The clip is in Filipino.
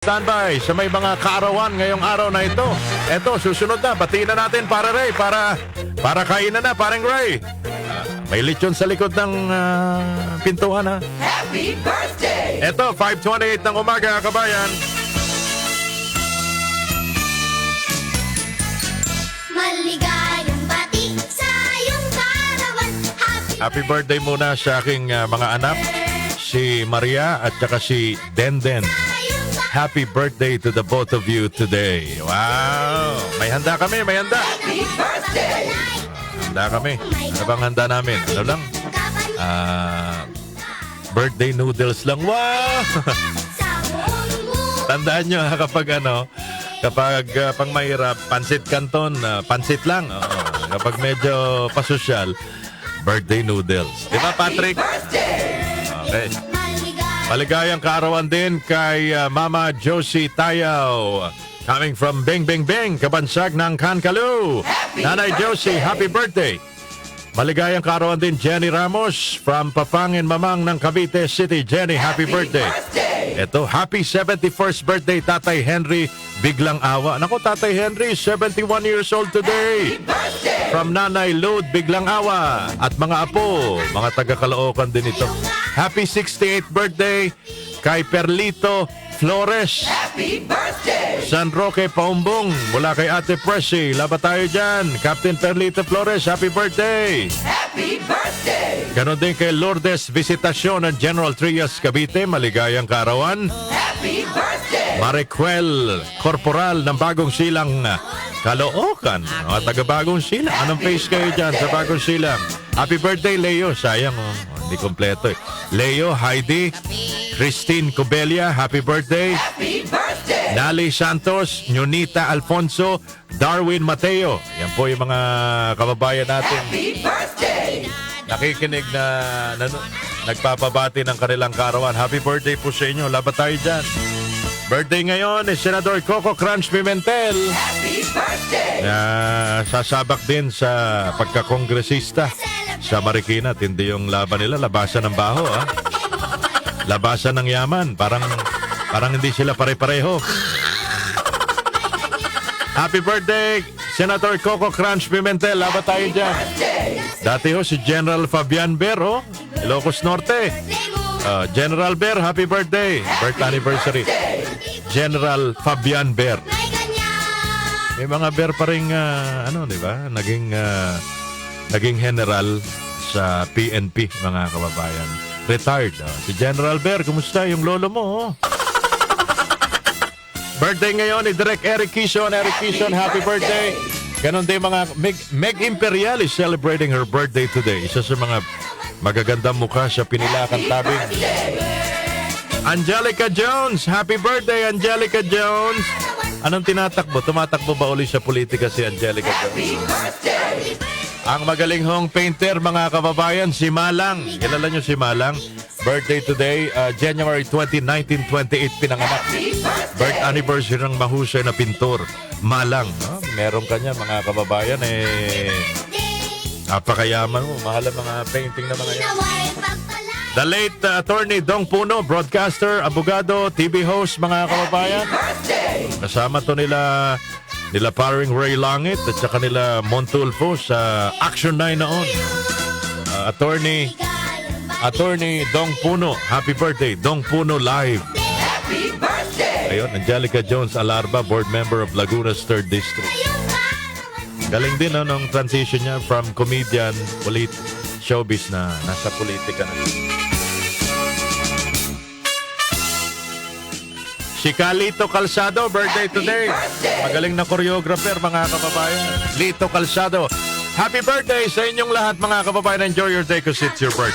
standby sa may mga kaarawan ngayong araw na ito. Eto, susunod na. Batiin na natin para Ray, para kainan na, parang Ray. May lechon sa likod ng pintuan, ha? Happy birthday! Eto, 5:28 ng umaga, kabayan. Maligayang bati sa iyong karawan. Happy birthday muna sa aking mga anak, si Maria at saka si Denden. Happy birthday to the both of you today. Wow! May handa kami, may handa. Happy birthday! Handa kami. Ano bang handa namin? Ano lang? Birthday noodles lang. Wow! Tandaan nyo kapag pang mahirap, pansit canton, pansit lang. Oo. Kapag medyo pasosyal, birthday noodles. Di ba, Patrick? Okay. Maligayang kaarawan din kay Mama Josie Tayaw. Coming from Beng Beng Beng, kabansag ng Kankalu. Nanay Josie, happy birthday. Maligayang kaarawan din Jenny Ramos from Papangin Mamang ng Cavite City. Jenny, happy birthday. Ito, happy 71st birthday, Tatay Henry Biglang Awa. Naku, Tatay Henry, 71 years old today. From Nanay Lud Biglang Awa. At mga apo, mga taga-Caloocan din ito. Happy 68th birthday kay Perlito Flores. Happy birthday! San Roque Paumbong, mula kay Ate Pressy. Laban tayo dyan. Captain Perlito Flores, happy birthday! Happy birthday! Ganon din kay Lourdes Visitacion ng General Trias Cavite. Maligayang kaarawan. Happy birthday! Maricuel Corporal ng Bagong Silang Caloocan. Mga taga Bagong Silang. Anong face kayo dyan sa Bagong Silang? Happy birthday, Leo. Sayang, hindi kompleto eh. Leo, Heidi, Christine Cobelia, happy birthday. Happy birthday! Nali Santos, Nunita Alfonso, Darwin Mateo. Yan po yung mga kababayan natin. Happy birthday! Nakikinig na nagpapabati ng kanilang karawan. Happy birthday po sa inyo. Laban tayo dyan. Birthday ngayon ni Senador Coco Crunch Pimentel. Happy birthday! Sasabak din sa pagkakongresista sa Marikina. Tindi yung laban nila. Labasan ng baho, ha? Labasan ng yaman. Parang hindi sila pare-pareho. Happy birthday, Senator Coco Crunch Pimentel. Laban tayo dyan. Dati ho si General Fabian Ber, Ilocos Norte. General Ber, happy birthday. Birth anniversary. General Fabian Ber. May mga Ber pa rin, di ba? Naging general sa PNP, mga kababayan. Retired. Si General Ber, kumusta yung lolo mo? Birthday ngayon ni Direk Eric Quizon. Eric Quizon, happy birthday. Ganon din mga Meg Imperial is celebrating her birthday today. Isa sa mga magagandang mukha sa Pinilakan Tabing. Angelica Jones, happy birthday, Angelica Jones. Anong tinatakbo? Tumatakbo ba uli sa politika si Angelica Jones? Ang magaling hong painter, mga kababayan, si Malang. Kilala nyo si Malang? Birthday today, January 20, 1928, pinanganak. Birth anniversary ng mahusay na pintor, Malang. Meron kanya, mga kababayan, napakayaman mo. Mahal ang mga painting na mga yan. The late attorney Dong Puno, broadcaster, abogado, TV host, mga kababayan. Kasama to nila paring Ray Langit at saka nila Montulfo sa Action 9 noon. Attorney Dong Puno, happy birthday. Dong Puno Live. Happy birthday! Ayun, Angelica Jones Alarba, board member of Laguna's 3rd District. Galing din nung transition niya from comedian, showbiz na nasa politika na. Si Lito Calzado, birthday today. Magaling na choreographer, mga kababayan. Lito Calzado. Happy birthday sa inyong lahat, mga kababayan. Enjoy your day because it's your birthday.